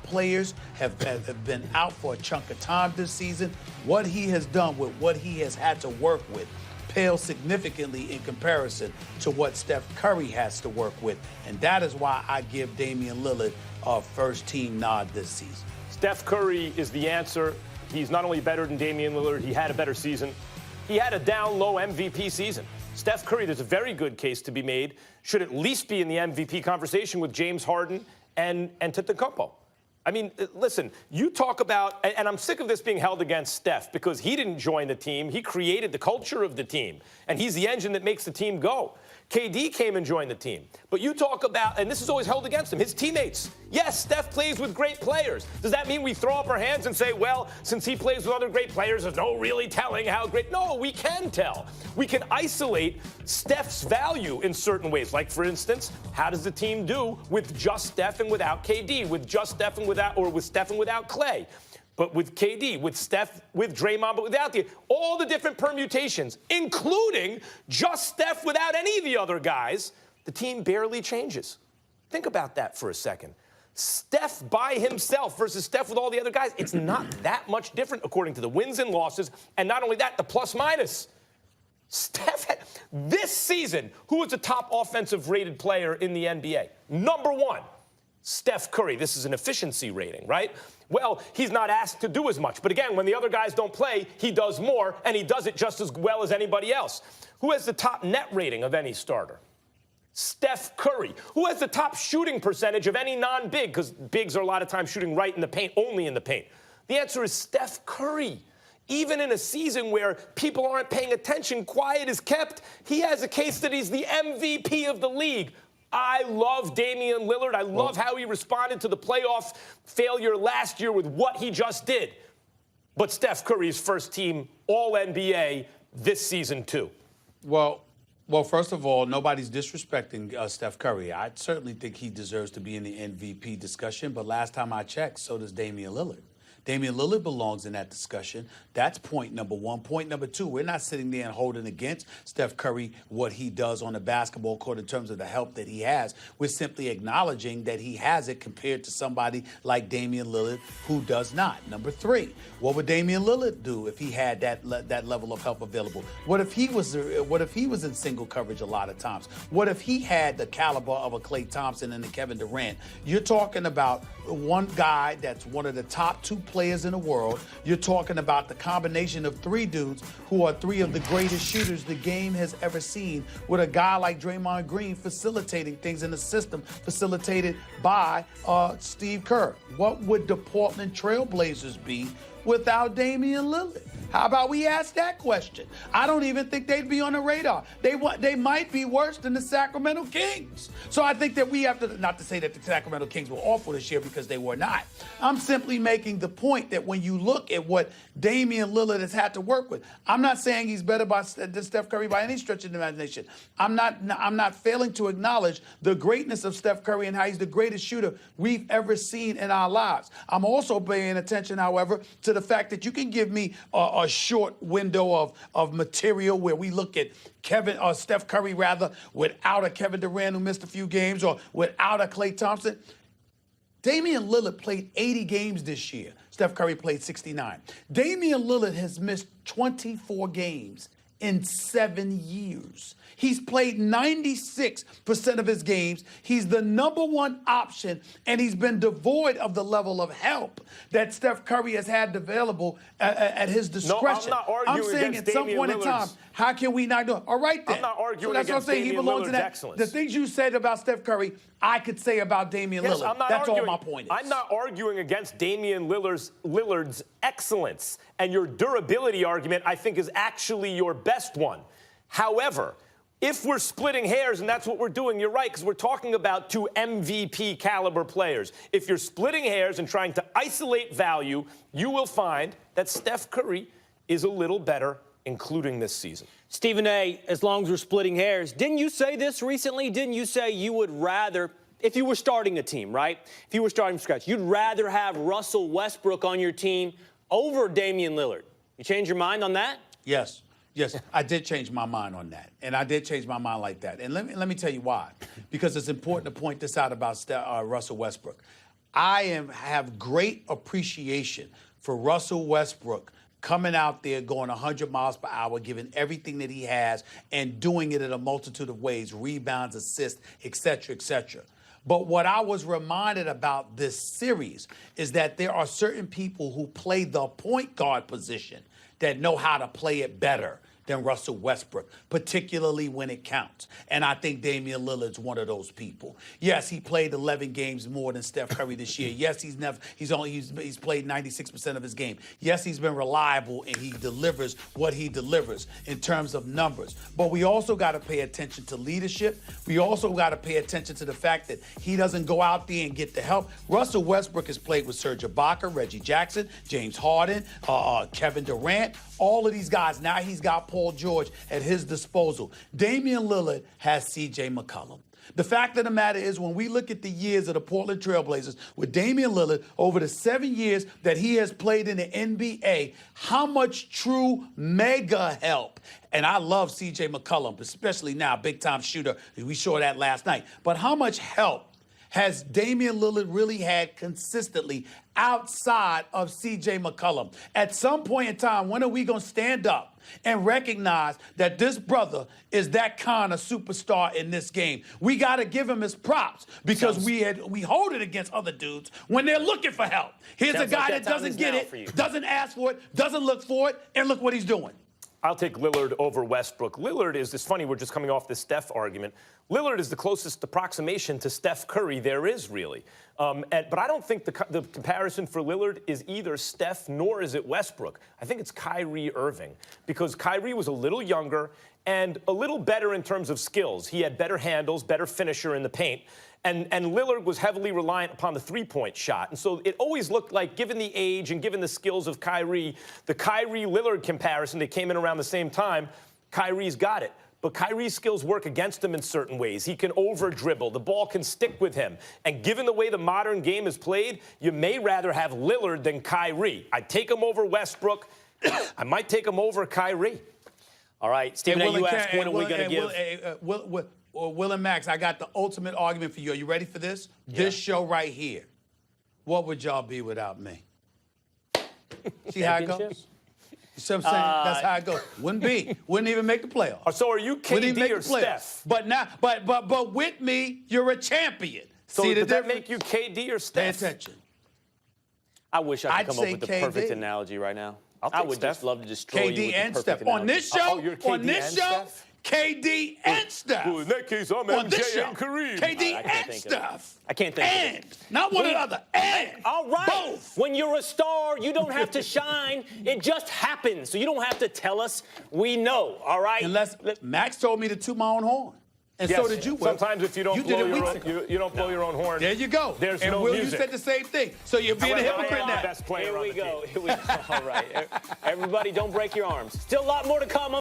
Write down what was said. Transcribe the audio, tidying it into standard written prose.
players have been out for a chunk of time this season. What he has done with what he has had to work with pales significantly in comparison to what Steph Curry has to work with. And that is why I give Damian Lillard a first-team nod this season. Steph Curry is the answer. He's not only better than Damian Lillard, he had a better season. He had a down-low MVP season. Steph Curry, there's a very good case to be made, should at least be in the MVP conversation with James Harden and Antetokounmpo. I mean, listen, you talk about, and I'm sick of this being held against Steph because he didn't join the team. He created the culture of the team, and he's the engine that makes the team go. KD came and joined the team. But you talk about, and this is always held against him, his teammates. Yes, Steph plays with great players. Does that mean we throw up our hands and say, well, since he plays with other great players, there's no really telling how great? No, we can tell. We can isolate Steph's value in certain ways. Like, for instance, how does the team do with just Steph and without KD, with just Steph and without, or with Steph and without Clay? But with KD, with Steph, with Draymond, but without all the different permutations, including just Steph without any of the other guys, the team barely changes. Think about that for a second. Steph by himself versus Steph with all the other guys, it's not that much different according to the wins and losses, and not only that, the plus-minus. Steph, this season, who was the top offensive rated player in the NBA? Number one, Steph Curry. This is an efficiency rating, right? Well, he's not asked to do as much. But again, when the other guys don't play, he does more, and he does it just as well as anybody else. Who has the top net rating of any starter? Steph Curry. Who has the top shooting percentage of any non-big? Because bigs are a lot of times shooting right in the paint, only in the paint. The answer is Steph Curry. Even in a season where people aren't paying attention, quiet is kept, he has a case that he's the MVP of the league. I love Damian Lillard. I love how he responded to the playoff failure last year with what he just did. But Steph Curry is first team All-NBA this season, too. Well, first of all, nobody's disrespecting Steph Curry. I certainly think he deserves to be in the MVP discussion. But last time I checked, so does Damian Lillard. Damian Lillard belongs in that discussion. That's point number one. Point number two, we're not sitting there and holding against Steph Curry what he does on the basketball court in terms of the help that he has. We're simply acknowledging that he has it compared to somebody like Damian Lillard who does not. Number three, what would Damian Lillard do if he had that level of help available? What if he was in single coverage a lot of times? What if he had the caliber of a Klay Thompson and a Kevin Durant? You're talking about one guy that's one of the top two players in the world. You're talking about the combination of three dudes who are three of the greatest shooters the game has ever seen, with a guy like Draymond Green facilitating things in the system, facilitated by Steve Kerr. What would the Portland Trailblazers be without Damian Lillard? How about we ask that question? I don't even think they'd be on the radar. They might be worse than the Sacramento Kings. So I think that we have to, not to say that the Sacramento Kings were awful this year, because they were not. I'm simply making the point that when you look at what Damian Lillard has had to work with, I'm not saying he's better than Steph Curry by any stretch of the imagination. I'm not failing to acknowledge the greatness of Steph Curry and how he's the greatest shooter we've ever seen in our lives. I'm also paying attention, however, to the fact that you can give me a short window of material where we look at Steph Curry without a Kevin Durant who missed a few games, or without a Klay Thompson. Damian Lillard played 80 games this year. Steph Curry played 69. Damian Lillard has missed 24 games in 7 years. He's played 96% of his games. He's the number one option, and he's been devoid of the level of help that Steph Curry has had available at his discretion. No, I'm not arguing I'm saying against at some Damian point in time, how can we not do it? All right, then. I'm not arguing that's against what I'm saying. Damian He belongs Lillard's in that. excellence. The things you said about Steph Curry, I could say about Damian Lillard. I'm not that's arguing, all my point is. I'm not arguing against Damian Lillard's excellence. And your durability argument, I think, is actually your best one. However, if we're splitting hairs, and that's what we're doing, you're right, because we're talking about two MVP caliber players. If you're splitting hairs and trying to isolate value, you will find that Steph Curry is a little better, including this season. Stephen A., as long as we're splitting hairs, didn't you say this recently? Didn't you say you would rather, if you were starting a team, right? If you were starting from scratch, you'd rather have Russell Westbrook on your team over Damian Lillard. You change your mind on that? Yes. Yes, I did change my mind on that, and I did change my mind like that. And let me tell you why. Because it's important to point this out about Russell Westbrook. have great appreciation for Russell Westbrook coming out there going 100 miles per hour, giving everything that he has and doing it in a multitude of ways, rebounds, assists, et cetera, et cetera. But what I was reminded about this series is that there are certain people who play the point guard position that know how to play it better than Russell Westbrook, particularly when it counts. And I think Damian Lillard's one of those people. Yes, he played 11 games more than Steph Curry this year. Yes, he's played 96% of his game. Yes, he's been reliable and he delivers what he delivers in terms of numbers. But we also got to pay attention to leadership. We also got to pay attention to the fact that he doesn't go out there and get the help. Russell Westbrook has played with Serge Ibaka, Reggie Jackson, James Harden, Kevin Durant, all of these guys. Now he's got Paul George at his disposal. Damian Lillard has C.J. McCollum. The fact of the matter is, when we look at the years of the Portland Trailblazers with Damian Lillard over the 7 years that he has played in the NBA, how much true mega help. And I love C.J. McCollum, especially now, big-time shooter. We saw that last night. But how much help has Damian Lillard really had consistently outside of C.J. McCollum? At some point in time, when are we going to stand up and recognize that this brother is that kind of superstar in this game? We got to give him his props because we hold it against other dudes when they're looking for help. Here's a guy that doesn't get it, doesn't ask for it, doesn't look for it, and look what he's doing. I'll take Lillard over Westbrook. Lillard is, it's funny, we're just coming off this Steph argument. Lillard is the closest approximation to Steph Curry there is, really. But I don't think the comparison for Lillard is either Steph nor is it Westbrook. I think it's Kyrie Irving, because Kyrie was a little younger and a little better in terms of skills. He had better handles, better finisher in the paint. And Lillard was heavily reliant upon the three-point shot. And so it always looked like, given the age and given the skills of Kyrie, the Kyrie-Lillard comparison, they came in around the same time, Kyrie's got it. But Kyrie's skills work against him in certain ways. He can over-dribble. The ball can stick with him. And given the way the modern game is played, you may rather have Lillard than Kyrie. I'd take him over Westbrook. I might take him over Kyrie. All right, Stephen, you asked when are we going to give... Will and Max, I got the ultimate argument for you. Are you ready for this? Yeah. This show right here. What would y'all be without me? See how it goes? You see what I'm saying? That's how it goes. Wouldn't be. Wouldn't even make the playoffs. So are you KD or Steph? But now, but with me, you're a champion. So See does the that make you KD or Steph? Pay attention. I wish I could come up with the perfect analogy right now. I would just love to destroy you with and the perfect Steph. On this show, Steph? KD and Steph. Well, in that case, I'm MJ and Kareem. KD and Steph. I can't think of it. Not one another. And. All right. Both. When you're a star, you don't have to shine. It just happens. So you don't have to tell us. We know, all right? Unless Max told me to toot my own horn. And so did you, Will. Sometimes if you don't blow your own horn. There you go. There's and no Will, music. you said the same thing. So you're being a hypocrite now. Best player Here we go. All right. Everybody, don't break your arms. Still a lot more to come.